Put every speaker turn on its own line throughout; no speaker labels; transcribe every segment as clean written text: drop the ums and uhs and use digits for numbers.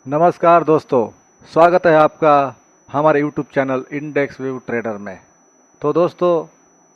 नमस्कार दोस्तों, स्वागत है आपका हमारे YouTube channel index view trader में। तो दोस्तों,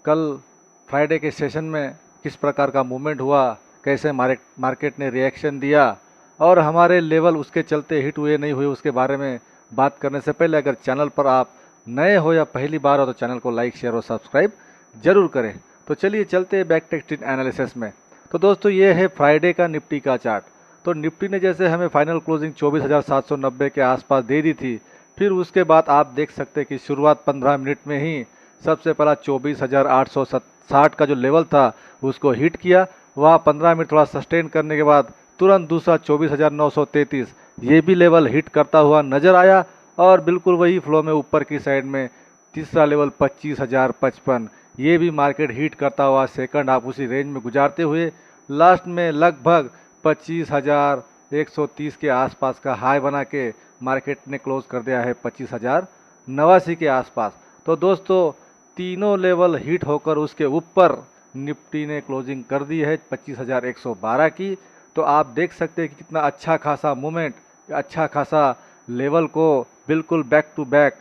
कल फ्राइडे के सेशन में किस प्रकार का मूवमेंट हुआ, कैसे मार्केट ने रिएक्शन दिया और हमारे लेवल उसके चलते हिट हुए नहीं हुए, उसके बारे में बात करने से पहले अगर चैनल पर आप नए हो या पहली बार हो तो चैनल को लाइक, शेयर और सब्सक्राइब जरूर करें। तो चलिए चलते हैं बैक टेक्स्ट एनालिसिस में। तो दोस्तों, ये है फ्राइडे का निफ्टी का चार्ट। तो निफ्टी ने जैसे हमें फाइनल क्लोजिंग 24,790 के आसपास दे दी थी, फिर उसके बाद आप देख सकते हैं कि शुरुआत 15 मिनट में ही सबसे पहला 24,860 का जो लेवल था उसको हिट किया। वहाँ 15 मिनट थोड़ा सस्टेन करने के बाद तुरंत दूसरा 24,933 ये भी लेवल हिट करता हुआ नजर आया और बिल्कुल वही फ्लो में ऊपर की साइड में तीसरा लेवल 25,055 ये भी मार्केट हिट करता हुआ सेकंड हाफ उसी रेंज में गुजारते हुए लास्ट में लगभग 25,130 के आसपास का हाई बना के मार्केट ने क्लोज कर दिया है 25,089 के आसपास। तो दोस्तों, तीनों लेवल हिट होकर उसके ऊपर निफ्टी ने क्लोजिंग कर दी है 25,112 की। तो आप देख सकते हैं कि कितना अच्छा खासा मूवमेंट, अच्छा खासा लेवल को बिल्कुल बैक टू बैक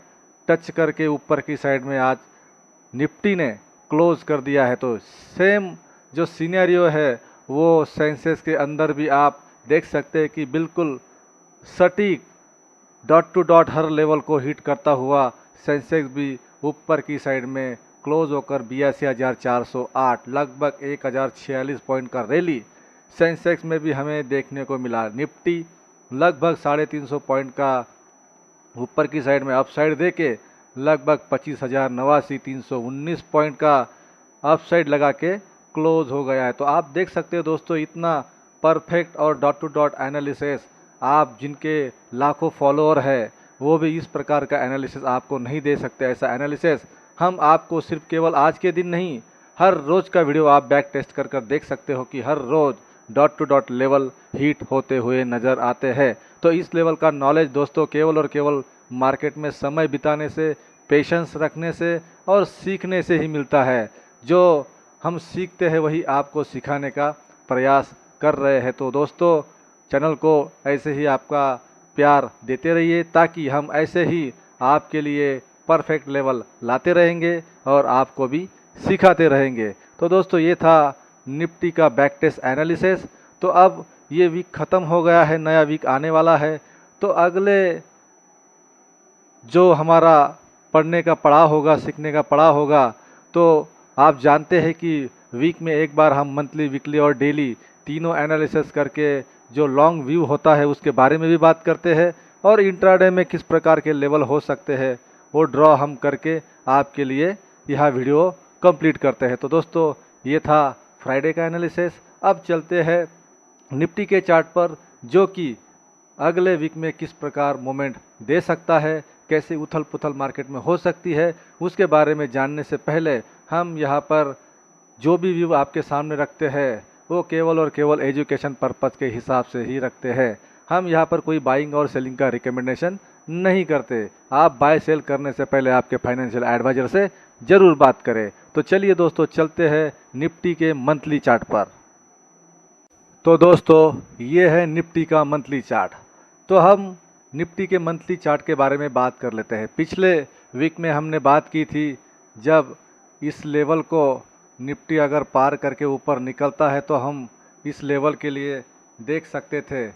टच करके ऊपर की साइड में आज निफ्टी ने क्लोज कर दिया है। तो सेम जो सिनेरियो है वो सेंसेस के अंदर भी आप देख सकते हैं कि बिल्कुल सटीक dot to dot her level को हिट करता हुआ सेंसेक्स भी ऊपर की साइड में क्लोज होकर 82,408 लगभग 1,046 पॉइंट का रैली सेंसेक्स में भी हमें देखने को मिला। निफ्टी लगभग 350 पॉइंट का ऊपर की साइड में अपसाइड देके लगभग 25,089 319 पॉइंट का अपसाइड लगा के क्लोज हो गया है। तो आप देख सकते हो दोस्तों, इतना परफेक्ट और डॉट टू डॉट एनालिसिस आप जिनके लाखों फॉलोअर है वो भी इस प्रकार का एनालिसिस आपको नहीं दे सकते। ऐसा एनालिसिस हम आपको सिर्फ केवल आज के दिन नहीं, हर रोज का वीडियो आप बैक टेस्ट कर कर देख सकते हो कि हर रोज dot to dot level heat होते हुए नजर आते हैं। तो इस लेवल का नॉलेज दोस्तों केवल और केवल मार्केट में समय बिताने से, पेशेंस रखने से और सीखने से ही मिलता है। जो हम सीखते हैं वही आपको सिखाने का प्रयास कर रहे हैं। तो दोस्तों, चैनल को ऐसे ही आपका प्यार देते रहिए ताकि हम ऐसे ही आपके लिए परफेक्ट लेवल लाते रहेंगे और आपको भी सिखाते रहेंगे। तो दोस्तों, ये था निफ्टी का बैक टेस्ट एनालिसिस। तो अब ये वीक ख़त्म हो गया है, नया वीक आने वाला है। तो अगले जो हमारा पढ़ने का पड़ाव होगा, सीखने का पड़ाव होगा, तो आप जानते हैं कि वीक में एक बार हम मंथली, वीकली और डेली तीनों एनालिसिस करके जो लॉन्ग व्यू होता है उसके बारे में भी बात करते हैं और इंट्राडे में किस प्रकार के लेवल हो सकते हैं वो ड्रॉ हम करके आपके लिए यह वीडियो कंप्लीट करते हैं। तो दोस्तों, ये था फ्राइडे का एनालिसिस। अब चलते हैं निफ्टी के चार्ट पर, जो कि अगले वीक में किस प्रकार मोमेंट दे सकता है, कैसे उथल पुथल मार्केट में हो सकती है, उसके बारे में जानने से पहले हम यहाँ पर जो भी व्यू आपके सामने रखते हैं वो केवल और केवल एजुकेशन पर्पज़ के हिसाब से ही रखते हैं। हम यहाँ पर कोई बाइंग और सेलिंग का रिकमेंडेशन नहीं करते। आप बाय सेल करने से पहले आपके फाइनेंशियल एडवाइजर से ज़रूर बात करें। तो चलिए दोस्तों, चलते हैं निफ्टी के मंथली चार्ट पर। तो दोस्तों, ये है निफ्टी का मंथली चार्ट। तो हम निफ्टी के मंथली चार्ट के बारे में बात कर लेते हैं। पिछले वीक में हमने बात की थी, जब इस लेवल को निफ्टी अगर पार करके ऊपर निकलता है तो हम इस लेवल के लिए देख सकते थे।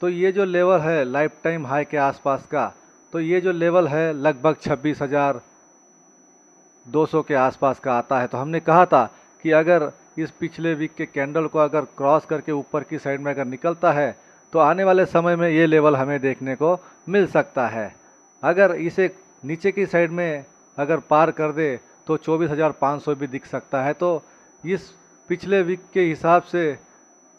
तो ये जो लेवल है लाइफ टाइम हाई के आसपास का, तो ये जो लेवल है लगभग 26,200 के आसपास का आता है। तो हमने कहा था कि अगर इस पिछले वीक के कैंडल को अगर क्रॉस करके ऊपर की साइड में अगर निकलता है तो आने वाले समय में ये लेवल हमें देखने को मिल सकता है। अगर इसे नीचे की साइड में अगर पार कर दे तो 24,500 भी दिख सकता है। तो इस पिछले वीक के हिसाब से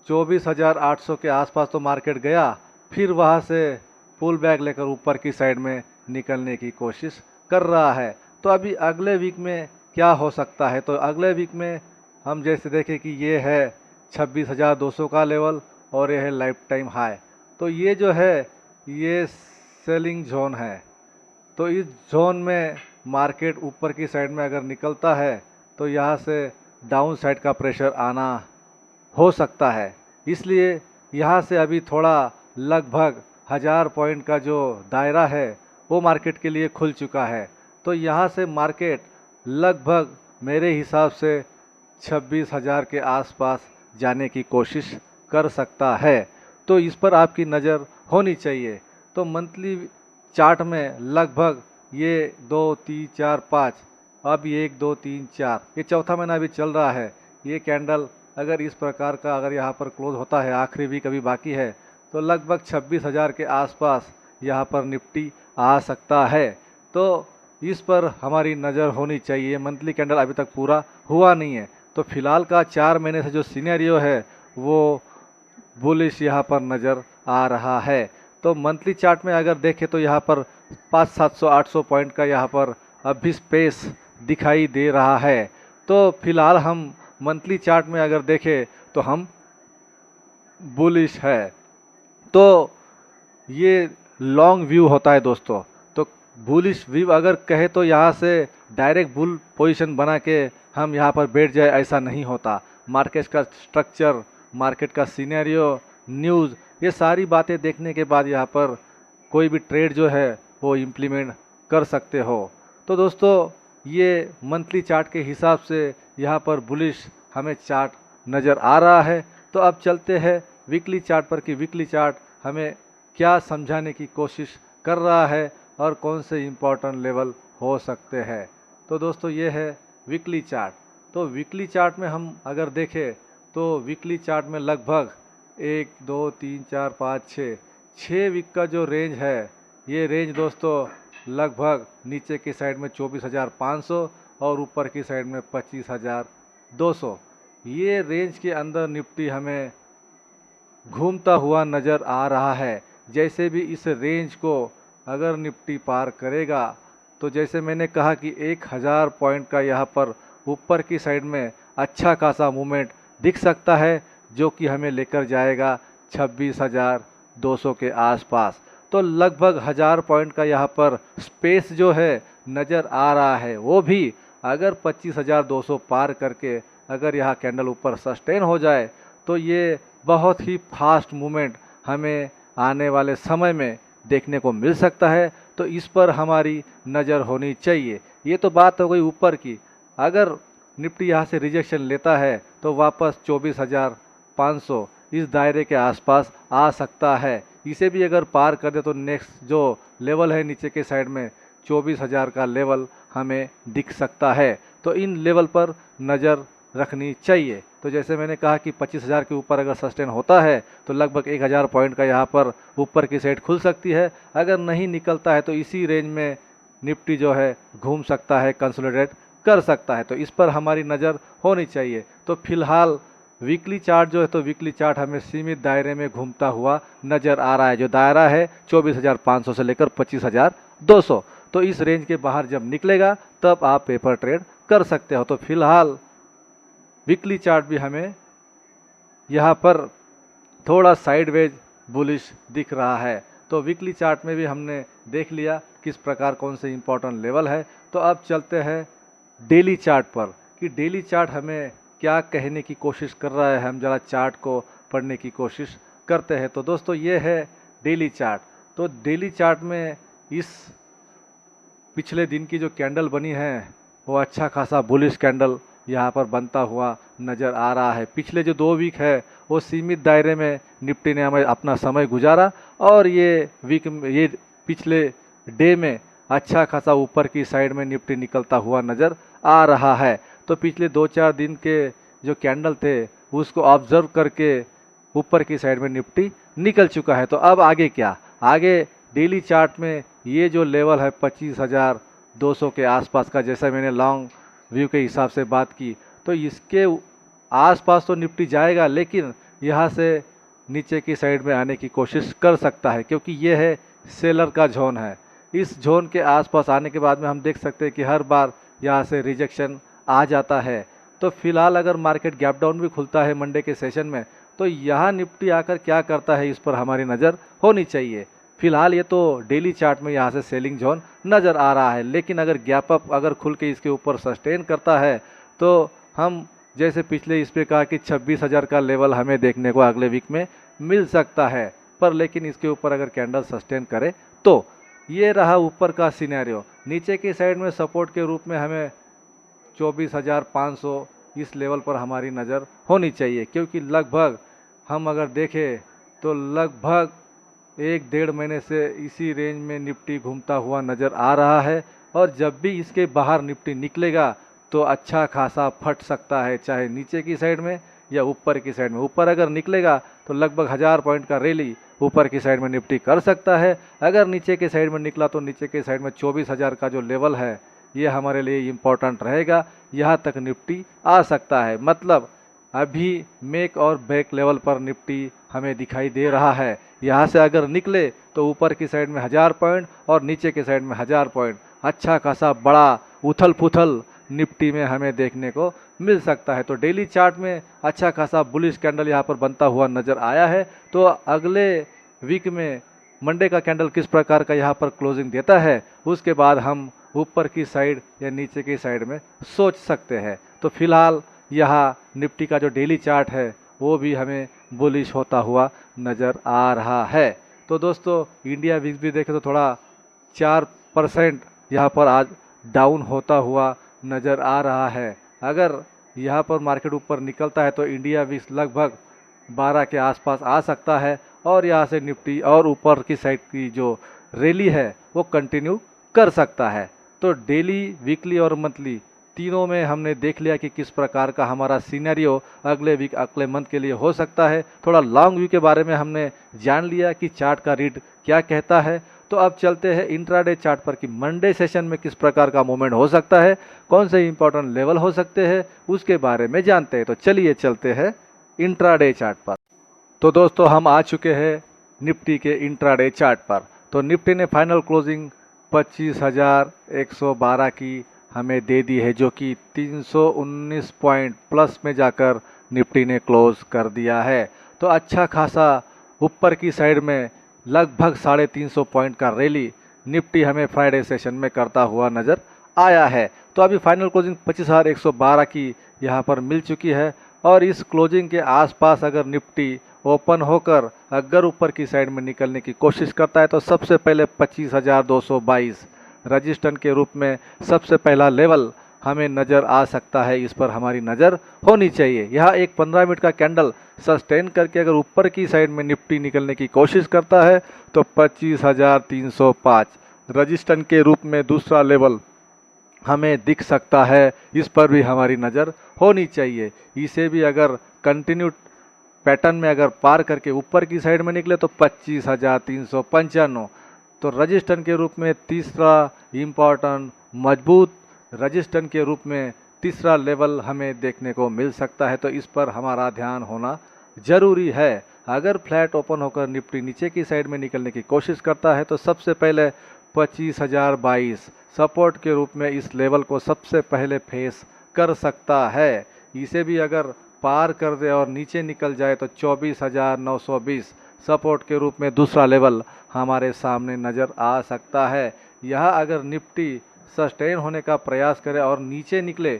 24,800 के आसपास तो मार्केट गया, फिर वहाँ से पुल बैक लेकर ऊपर की साइड में निकलने की कोशिश कर रहा है। तो अभी अगले वीक में क्या हो सकता है, तो अगले वीक में हम जैसे देखें कि ये है 26,200 का लेवल और ये है लाइफ टाइम हाई। तो ये जो है ये सेलिंग जोन है। तो इस जोन में मार्केट ऊपर की साइड में अगर निकलता है तो यहाँ से डाउन साइड का प्रेशर आना हो सकता है। इसलिए यहाँ से अभी थोड़ा लगभग 1000 पॉइंट का जो दायरा है वो मार्केट के लिए खुल चुका है। तो यहाँ से मार्केट लगभग मेरे हिसाब से 26,000 के आसपास जाने की कोशिश कर सकता है। तो इस पर आपकी नज़र होनी चाहिए। तो मंथली चार्ट में लगभग ये 2 3 4 5, अब ये 1 2 3 4, ये चौथा महीना अभी चल रहा है। ये कैंडल अगर इस प्रकार का अगर यहाँ पर क्लोज होता है, आखिरी वीक अभी बाकी है, तो लगभग 26,000 के आसपास यहाँ पर निफ्टी आ सकता है। तो इस पर हमारी नज़र होनी चाहिए। मंथली कैंडल अभी तक पूरा हुआ नहीं है, तो फिलहाल का 4 महीने से जो सिनेरियो है वो बुलिश यहाँ पर नज़र आ रहा है। तो मंथली चार्ट में अगर देखें तो यहाँ पर 500-700-800 पॉइंट का यहाँ पर अभी स्पेस दिखाई दे रहा है। तो फिलहाल हम मंथली चार्ट में अगर देखें तो हम बुलिश है। तो ये लॉन्ग व्यू होता है दोस्तों। तो बुलिश व्यू अगर कहे तो यहाँ से डायरेक्ट बुल पोजीशन बना के हम यहाँ पर बैठ जाए, ऐसा नहीं होता। मार्केट का स्ट्रक्चर, मार्केट का सिनेरियो, न्यूज़, ये सारी बातें देखने के बाद यहाँ पर कोई भी ट्रेड जो है वो इम्प्लीमेंट कर सकते हो। तो दोस्तों ये मंथली चार्ट के हिसाब से यहाँ पर बुलिश हमें चार्ट नज़र आ रहा है। तो अब चलते हैं वीकली चार्ट पर कि वीकली चार्ट हमें क्या समझाने की कोशिश कर रहा है और कौन से इम्पोर्टेंट लेवल हो सकते हैं। तो दोस्तों ये है वीकली चार्ट। तो वीकली चार्ट में हम अगर देखें तो वीकली चार्ट में लगभग 1 2 3 4 5 6 वीक का जो रेंज है, ये रेंज दोस्तों लगभग नीचे की साइड में 24,500 और ऊपर की साइड में 25,200, ये रेंज के अंदर निफ्टी हमें घूमता हुआ नज़र आ रहा है। जैसे भी इस रेंज को अगर निफ्टी पार करेगा तो जैसे मैंने कहा कि 1,000 पॉइंट का यहाँ पर ऊपर की साइड में अच्छा खासा मूवमेंट दिख सकता है, जो कि हमें लेकर जाएगा 26,200 के आसपास। तो लगभग 1000 पॉइंट का यहाँ पर स्पेस जो है नज़र आ रहा है। वो भी अगर 25,200 पार करके अगर यहाँ कैंडल ऊपर सस्टेन हो जाए तो ये बहुत ही फास्ट मूवमेंट हमें आने वाले समय में देखने को मिल सकता है। तो इस पर हमारी नज़र होनी चाहिए। ये तो बात हो गई ऊपर की। अगर निफ्टी यहाँ से रिजेक्शन लेता है तो वापस 24,500 इस दायरे के आसपास आ सकता है। इसे भी अगर पार कर दे तो नेक्स्ट जो लेवल है नीचे के साइड में 24,000 का लेवल हमें दिख सकता है। तो इन लेवल पर नज़र रखनी चाहिए। तो जैसे मैंने कहा कि 25,000 के ऊपर अगर सस्टेन होता है तो लगभग 1,000 पॉइंट का यहाँ पर ऊपर की साइड खुल सकती है। अगर नहीं निकलता है तो इसी रेंज में निफ्टी जो है घूम सकता है, कंसोलिडेट कर सकता है। तो इस पर हमारी नज़र होनी चाहिए। तो फिलहाल वीकली चार्ट जो है, तो वीकली चार्ट हमें सीमित दायरे में घूमता हुआ नज़र आ रहा है। जो दायरा है 24,500 से लेकर 25,200। तो इस रेंज के बाहर जब निकलेगा तब आप पेपर ट्रेड कर सकते हो। तो फिलहाल वीकली चार्ट भी हमें यहाँ पर थोड़ा साइडवेज बुलिश दिख रहा है। तो वीकली चार्ट में भी हमने देख लिया किस प्रकार कौन से इंपॉर्टेंट लेवल है। तो अब चलते हैं डेली चार्ट पर कि डेली चार्ट हमें क्या कहने की कोशिश कर रहा है। हम ज़रा चार्ट को पढ़ने की कोशिश करते हैं। तो दोस्तों ये है डेली चार्ट। तो डेली चार्ट में इस पिछले दिन की जो कैंडल बनी है वो अच्छा खासा बुलिश कैंडल यहाँ पर बनता हुआ नज़र आ रहा है। पिछले जो 2 वीक है वो सीमित दायरे में निफ्टी ने हमें अपना समय गुजारा और ये पिछले डे में अच्छा खासा ऊपर की साइड में निफ्टी निकलता हुआ नज़र आ रहा है। तो पिछले 2-4 दिन के जो कैंडल थे उसको ऑब्जर्व करके ऊपर की साइड में निफ्टी निकल चुका है। तो अब आगे क्या, आगे डेली चार्ट में ये जो लेवल है 25,200 के आसपास का, जैसा मैंने लॉन्ग व्यू के हिसाब से बात की, तो इसके आसपास तो निफ्टी जाएगा, लेकिन यहाँ से नीचे की साइड में आने की कोशिश कर सकता है, क्योंकि ये है सेलर का जोन है। इस जोन के आसपास आने के बाद में हम देख सकते हैं कि हर बार यहाँ से रिजेक्शन आ जाता है। तो फिलहाल अगर मार्केट गैप डाउन भी खुलता है मंडे के सेशन में, तो यहाँ निफ्टी आकर क्या करता है इस पर हमारी नज़र होनी चाहिए। फिलहाल ये तो डेली चार्ट में यहाँ से सेलिंग जोन नज़र आ रहा है, लेकिन अगर गैप अप अगर खुल के इसके ऊपर सस्टेन करता है तो हम जैसे पिछले इस पे कहा कि 26,000 का लेवल हमें देखने को अगले वीक में मिल सकता है। पर लेकिन इसके ऊपर अगर कैंडल सस्टेन करे तो ये रहा ऊपर का सिनेरियो। नीचे की साइड में सपोर्ट के रूप में हमें 24,500 इस लेवल पर हमारी नज़र होनी चाहिए, क्योंकि लगभग हम अगर देखें तो लगभग 1-1.5 महीने से इसी रेंज में निफ्टी घूमता हुआ नज़र आ रहा है। और जब भी इसके बाहर निफ्टी निकलेगा तो अच्छा खासा फट सकता है, चाहे नीचे की साइड में या ऊपर की साइड में। ऊपर अगर निकलेगा तो लगभग 1000 पॉइंट का रैली ऊपर की साइड में निफ्टी कर सकता है। अगर नीचे की साइड में निकला तो नीचे की साइड में 24,000 का जो लेवल है ये हमारे लिए इम्पोर्टेंट रहेगा, यहाँ तक निफ्टी आ सकता है। मतलब अभी मेक और ब्रेक लेवल पर निफ्टी हमें दिखाई दे रहा है। यहाँ से अगर निकले तो ऊपर की साइड में 1000 पॉइंट और नीचे की साइड में 1000 पॉइंट, अच्छा खासा बड़ा उथल पुथल निफ्टी में हमें देखने को मिल सकता है। तो डेली चार्ट में अच्छा खासा बुलिश कैंडल यहाँ पर बनता हुआ नज़र आया है। तो अगले वीक में मंडे का कैंडल किस प्रकार का यहाँ पर क्लोजिंग देता है, उसके बाद हम ऊपर की साइड या नीचे की साइड में सोच सकते हैं। तो फिलहाल यहाँ निफ्टी का जो डेली चार्ट है वो भी हमें बुलिश होता हुआ नज़र आ रहा है। तो दोस्तों इंडिया विक्स भी देखें तो थोड़ा 4% यहाँ पर आज डाउन होता हुआ नज़र आ रहा है। अगर यहाँ पर मार्केट ऊपर निकलता है तो इंडिया विक्स लगभग 12 के आसपास आ सकता है और यहाँ से निफ्टी और ऊपर की साइड की जो रैली है वो कंटिन्यू कर सकता है। तो डेली, वीकली और मंथली तीनों में हमने देख लिया कि किस प्रकार का हमारा सिनेरियो अगले वीक अगले मंथ के लिए हो सकता है। थोड़ा लॉन्ग व्यू के बारे में हमने जान लिया कि चार्ट का रीड क्या कहता है। तो अब चलते हैं इंट्राडे चार्ट पर कि मंडे सेशन में किस प्रकार का मूवमेंट हो सकता है, कौन से इंपॉर्टेंट लेवल हो सकते हैं, उसके बारे में जानते हैं। तो चलिए चलते हैं इंट्राडे चार्ट पर। तो दोस्तों हम आ चुके हैं निफ्टी के इंट्राडे चार्ट पर। तो निफ्टी ने फाइनल क्लोजिंग 25,112 की हमें दे दी है, जो कि 319 पॉइंट प्लस में जाकर निफ्टी ने क्लोज कर दिया है। तो अच्छा खासा ऊपर की साइड में लगभग 350 पॉइंट का रैली निफ्टी हमें फ्राइडे सेशन में करता हुआ नज़र आया है। तो अभी फाइनल क्लोजिंग 25,112 की यहाँ पर मिल चुकी है और इस क्लोजिंग के आसपास अगर निफ्टी ओपन होकर अगर ऊपर की साइड में निकलने की कोशिश करता है तो सबसे पहले 25,222 रजिस्टेंस के रूप में सबसे पहला लेवल हमें नज़र आ सकता है। इस पर हमारी नज़र होनी चाहिए। यह एक 15 मिनट का कैंडल सस्टेन करके अगर ऊपर की साइड में निफ्टी निकलने की कोशिश करता है तो 25,305 रजिस्टेंस के रूप में दूसरा लेवल हमें दिख सकता है। इस पर भी हमारी नज़र होनी चाहिए। इसे भी अगर कंटिन्यू पैटर्न में अगर पार करके ऊपर की साइड में निकले तो 25,395 तो रजिस्टेंस के रूप में तीसरा इम्पॉर्टेंट मजबूत रजिस्टेंस के रूप में तीसरा लेवल हमें देखने को मिल सकता है। तो इस पर हमारा ध्यान होना ज़रूरी है। अगर फ्लैट ओपन होकर निफ्टी नीचे की साइड में निकलने की कोशिश करता है तो सबसे पहले 25,022 सपोर्ट के रूप में इस लेवल को सबसे पहले फेस कर सकता है। इसे भी अगर पार कर दे और नीचे निकल जाए तो 24,920 सपोर्ट के रूप में दूसरा लेवल हमारे सामने नज़र आ सकता है। यह अगर निफ्टी सस्टेन होने का प्रयास करे और नीचे निकले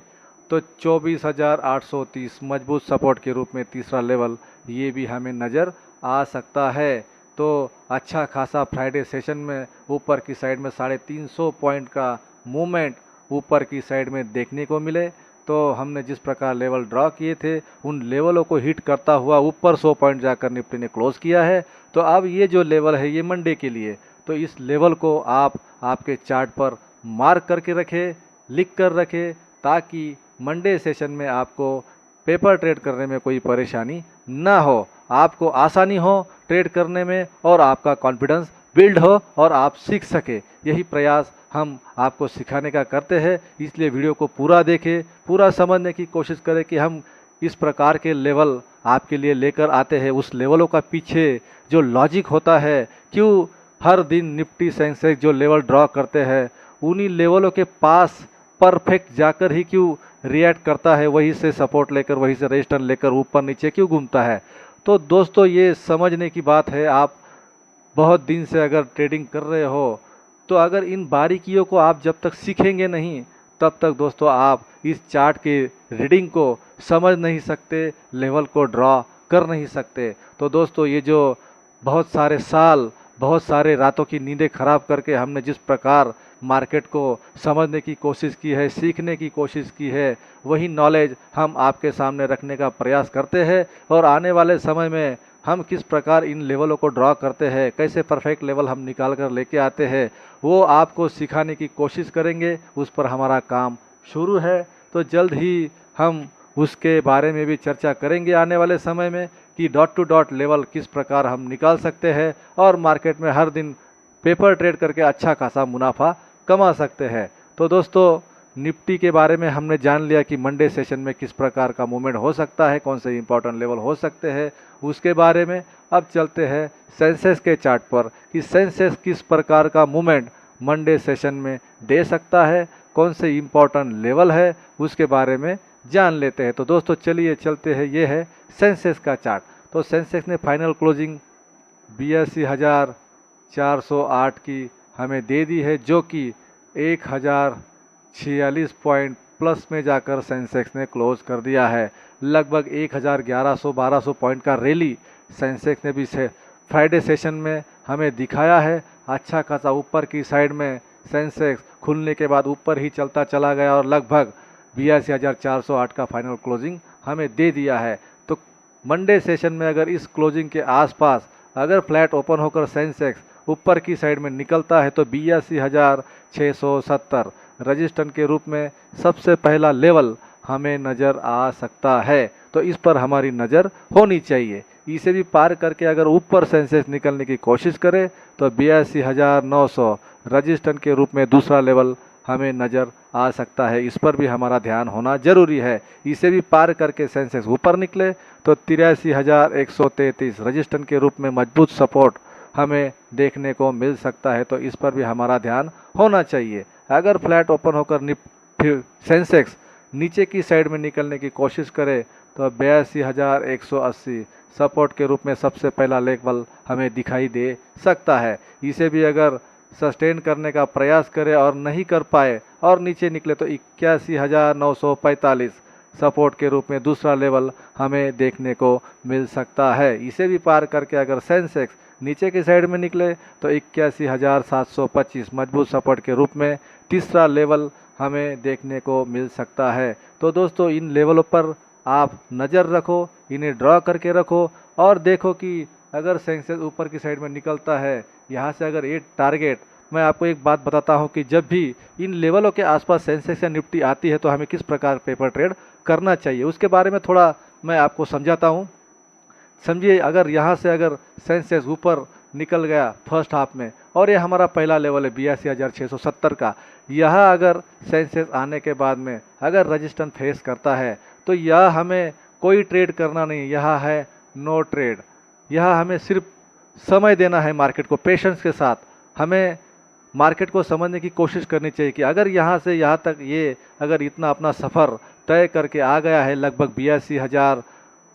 तो 24,830 मजबूत सपोर्ट के रूप में तीसरा लेवल ये भी हमें नज़र आ सकता है। तो अच्छा खासा फ्राइडे सेशन में ऊपर की साइड में 350 पॉइंट का मूवमेंट ऊपर की साइड में देखने को मिले तो हमने जिस प्रकार लेवल ड्रॉ किए थे उन लेवलों को हिट करता हुआ ऊपर 100 पॉइंट जाकर निफ्टी ने क्लोज किया है। तो अब ये जो लेवल है ये मंडे के लिए, तो इस लेवल को आप आपके चार्ट पर मार्क करके रखें, लिख कर रखें, ताकि मंडे सेशन में आपको पेपर ट्रेड करने में कोई परेशानी ना हो, आपको आसानी हो ट्रेड करने में और आपका कॉन्फिडेंस बिल्ड हो और आप सीख सके। यही प्रयास हम आपको सिखाने का करते हैं। इसलिए वीडियो को पूरा देखें, पूरा समझने की कोशिश करें कि हम इस प्रकार के लेवल आपके लिए लेकर आते हैं। उस लेवलों का पीछे जो लॉजिक होता है, क्यों हर दिन निफ्टी सेंसेक्स जो लेवल ड्रॉ करते हैं उन्हीं लेवलों के पास परफेक्ट जाकर ही क्यों रिएक्ट करता है, वहीं से सपोर्ट लेकर वहीं से रेजिस्टेंस लेकर ऊपर नीचे क्यों घूमता है। तो दोस्तों ये समझने की बात है। आप बहुत दिन से अगर ट्रेडिंग कर रहे हो तो अगर इन बारीकियों को आप जब तक सीखेंगे नहीं तब तक दोस्तों आप इस चार्ट के रीडिंग को समझ नहीं सकते, लेवल को ड्रॉ कर नहीं सकते। तो दोस्तों ये जो बहुत सारे साल, बहुत सारे रातों की नींदें खराब करके हमने जिस प्रकार मार्केट को समझने की कोशिश की है, सीखने की कोशिश की है, वही नॉलेज हम आपके सामने रखने का प्रयास करते हैं। और आने वाले समय में हम किस प्रकार इन लेवलों को ड्रॉ करते हैं, कैसे परफेक्ट लेवल हम निकाल कर लेके आते हैं, वो आपको सिखाने की कोशिश करेंगे। उस पर हमारा काम शुरू है। तो जल्द ही हम उसके बारे में भी चर्चा करेंगे आने वाले समय में कि डॉट टू डॉट लेवल किस प्रकार हम निकाल सकते हैं और मार्केट में हर दिन पेपर ट्रेड करके अच्छा खासा मुनाफा कमा सकते हैं। तो दोस्तों, निफ्टी के बारे में हमने जान लिया कि मंडे सेशन में किस प्रकार का मूवमेंट हो सकता है, कौन से इंपॉर्टेंट लेवल हो सकते हैं उसके बारे में। अब चलते हैं सेंसेक्स के चार्ट पर कि सेंसेक्स किस प्रकार का मूवमेंट मंडे सेशन में दे सकता है, कौन से इंपॉर्टेंट लेवल है उसके बारे में जान लेते हैं। तो दोस्तों चलिए चलते हैं, ये है सेंसेक्स का चार्ट। तो सेंसेक्स ने फाइनल क्लोजिंग 82,408 की हमें दे दी है, जो कि 1,046 पॉइंट प्लस में जाकर सेंसेक्स ने क्लोज कर दिया है। लगभग 1,1100-1200 पॉइंट का रैली सेंसेक्स ने भी फ्राइडे सेशन में हमें दिखाया है। अच्छा खासा ऊपर की साइड में सेंसेक्स खुलने के बाद ऊपर ही चलता चला गया और लगभग 82,408 का फाइनल क्लोजिंग हमें दे दिया है। तो मंडे सेशन में अगर इस क्लोजिंग के आसपास अगर फ्लैट ओपन होकर सेंसेक्स ऊपर की साइड में निकलता है तो 82,670 रजिस्टेंस के रूप में सबसे पहला लेवल हमें नज़र आ सकता है। तो इस पर हमारी नज़र होनी चाहिए। इसे भी पार करके अगर ऊपर सेंसेक्स निकलने की कोशिश करे तो 82,900 रजिस्टेंस के रूप में दूसरा लेवल हमें नज़र आ सकता है। इस पर भी हमारा ध्यान होना जरूरी है। इसे भी पार करके सेंसेक्स ऊपर निकले तो 83,133 रजिस्टेंस के रूप में मजबूत सपोर्ट हमें देखने को मिल सकता है। तो इस पर भी हमारा ध्यान होना चाहिए। अगर फ्लैट ओपन होकर फिर सेंसेक्स नीचे की साइड में निकलने की कोशिश करे तो 82,180 सपोर्ट के रूप में सबसे पहला लेवल हमें दिखाई दे सकता है। इसे भी अगर सस्टेन करने का प्रयास करे और नहीं कर पाए और नीचे निकले तो 81,945 सपोर्ट के रूप में दूसरा लेवल हमें देखने को मिल सकता है। इसे भी पार करके अगर सेंसेक्स नीचे की साइड में निकले तो 81,725 मजबूत सपोर्ट के रूप में तीसरा लेवल हमें देखने को मिल सकता है। तो दोस्तों, इन लेवलों पर आप नज़र रखो, इन्हें ड्रॉ करके रखो और देखो कि अगर सेंसेक्स ऊपर की साइड में निकलता है, यहाँ से अगर ये टारगेट, मैं आपको एक बात बताता हूँ कि जब भी इन लेवलों के आसपास सेंसेक्स या निफ्टी आती है तो हमें किस प्रकार पेपर ट्रेड करना चाहिए उसके बारे में थोड़ा मैं आपको समझाता हूँ। समझिए, अगर यहाँ से अगर सेंसेक्स ऊपर निकल गया फर्स्ट हाफ में और ये हमारा पहला लेवल है 82,670 का, यह अगर सेंसेक्स आने के बाद में अगर रजिस्टेंस फेस करता है तो यह हमें कोई ट्रेड करना नहीं, यह है नो ट्रेड। यह हमें सिर्फ समय देना है मार्केट को, पेशेंस के साथ हमें मार्केट को समझने की कोशिश करनी चाहिए कि अगर यहाँ से यहाँ तक ये अगर इतना अपना सफ़र तय करके आ गया है, लगभग 82,000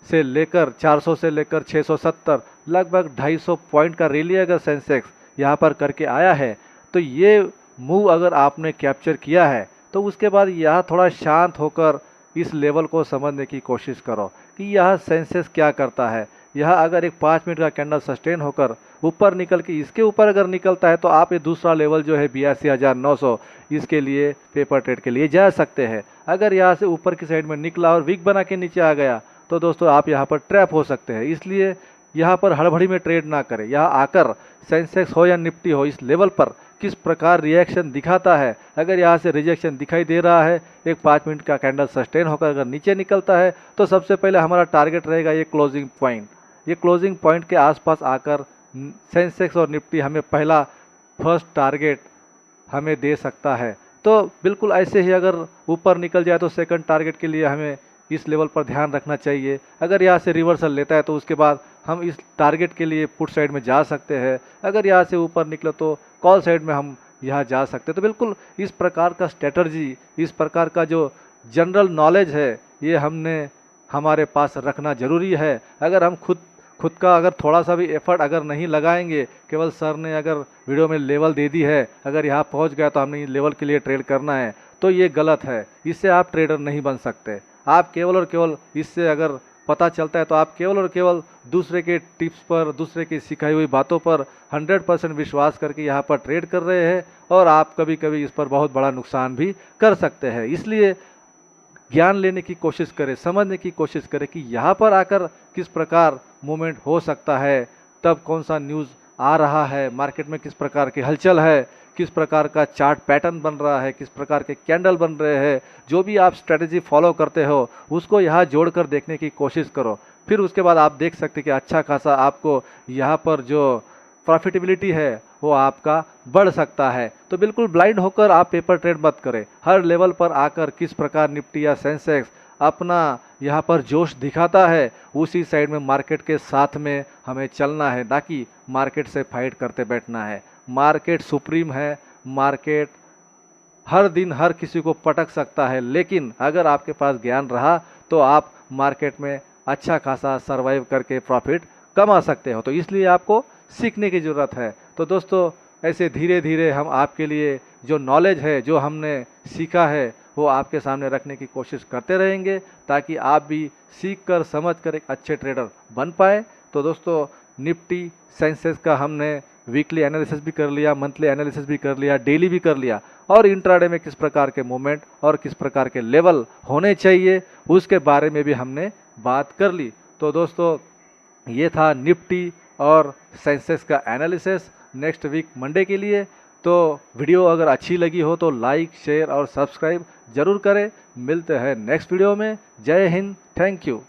से लेकर 400 से लेकर 670, लगभग 250 पॉइंट का रैली अगर सेंसेक्स यहाँ पर करके आया है तो ये मूव अगर आपने कैप्चर किया है तो उसके बाद यह थोड़ा शांत होकर इस लेवल को समझने की कोशिश करो कि यह सेंसेक्स क्या करता है। यह अगर एक 5 मिनट का कैंडल सस्टेन होकर ऊपर निकल के इसके ऊपर अगर निकलता है तो आप ये दूसरा लेवल जो है 82,900 इसके लिए पेपर ट्रेड के लिए जा सकते हैं। अगर यहाँ से ऊपर की साइड में निकला और वीक बना के नीचे आ गया तो दोस्तों आप यहाँ पर ट्रैप हो सकते हैं। इसलिए यहाँ पर हड़बड़ी में ट्रेड ना करें। यहाँ आकर सेंसेक्स हो या निफ्टी हो, इस लेवल पर किस प्रकार रिएक्शन दिखाता है। अगर यहाँ से रिजेक्शन दिखाई दे रहा है, एक 5 मिनट का कैंडल सस्टेन होकर अगर नीचे निकलता है तो सबसे पहले हमारा टारगेट रहेगा ये क्लोजिंग पॉइंट। ये क्लोजिंग पॉइंट के आसपास आकर सेंसेक्स और निफ्टी हमें पहला फर्स्ट टारगेट हमें दे सकता है। तो बिल्कुल ऐसे ही अगर ऊपर निकल जाए तो सेकंड टारगेट के लिए हमें इस लेवल पर ध्यान रखना चाहिए। अगर यहाँ से रिवर्सल लेता है तो उसके बाद हम इस टारगेट के लिए पुट साइड में जा सकते हैं। अगर यहाँ से ऊपर निकले तो कॉल साइड में हम यहाँ जा सकते हैं। तो बिल्कुल इस प्रकार का स्ट्रेटर्जी, इस प्रकार का जो जनरल नॉलेज है ये हमने हमारे पास रखना ज़रूरी है। अगर हम खुद का अगर थोड़ा सा भी एफर्ट अगर नहीं लगाएंगे, केवल सर ने अगर वीडियो में लेवल दे दी है, अगर यहाँ पहुँच गया तो हमने लेवल के लिए ट्रेड करना है, तो ये गलत है। इससे आप ट्रेडर नहीं बन सकते। आप केवल और केवल इससे अगर पता चलता है तो आप केवल और केवल दूसरे के टिप्स पर, दूसरे की सिखाई हुई बातों पर 100% विश्वास करके यहाँ पर ट्रेड कर रहे हैं और आप कभी कभी इस पर बहुत बड़ा नुकसान भी कर सकते हैं। इसलिए ज्ञान लेने की कोशिश करें, समझने की कोशिश करें कि यहाँ पर आकर किस प्रकार मूवमेंट हो सकता है, तब कौन सा न्यूज़ आ रहा है, मार्केट में किस प्रकार की हलचल है, किस प्रकार का चार्ट पैटर्न बन रहा है, किस प्रकार के कैंडल बन रहे हैं। जो भी आप स्ट्रेटजी फॉलो करते हो उसको यहाँ जोड़कर देखने की कोशिश करो। फिर उसके बाद आप देख सकते कि अच्छा खासा आपको यहाँ पर जो प्रॉफिटेबिलिटी है वो आपका बढ़ सकता है। तो बिल्कुल ब्लाइंड होकर आप पेपर ट्रेड मत करें। हर लेवल पर आकर किस प्रकार निफ्टी या सेंसेक्स अपना यहाँ पर जोश दिखाता है, उसी साइड में मार्केट के साथ में हमें चलना है, ना कि मार्केट से फाइट करते बैठना है। मार्केट सुप्रीम है, मार्केट हर दिन हर किसी को पटक सकता है, लेकिन अगर आपके पास ज्ञान रहा तो आप मार्केट में अच्छा खासा सरवाइव करके प्रॉफिट कमा सकते हो। तो इसलिए आपको सीखने की ज़रूरत है। तो दोस्तों, ऐसे धीरे धीरे हम आपके लिए जो नॉलेज है, जो हमने सीखा है, वो आपके सामने रखने की कोशिश करते रहेंगे, ताकि आप भी सीख कर समझ कर एक अच्छे ट्रेडर बन पाए। तो दोस्तों, निफ्टी सेंसेक्स का हमने वीकली एनालिसिस भी कर लिया, मंथली एनालिसिस भी कर लिया, डेली भी कर लिया, और इंट्राडे में किस प्रकार के मूवमेंट और किस प्रकार के लेवल होने चाहिए उसके बारे में भी हमने बात कर ली। तो दोस्तों, ये था निफ्टी और सेंसेक्स का एनालिसिस नेक्स्ट वीक मंडे के लिए। तो वीडियो अगर अच्छी लगी हो तो लाइक, शेयर और सब्सक्राइब जरूर करें। मिलते हैं नेक्स्ट वीडियो में। जय हिंद, थैंक यू।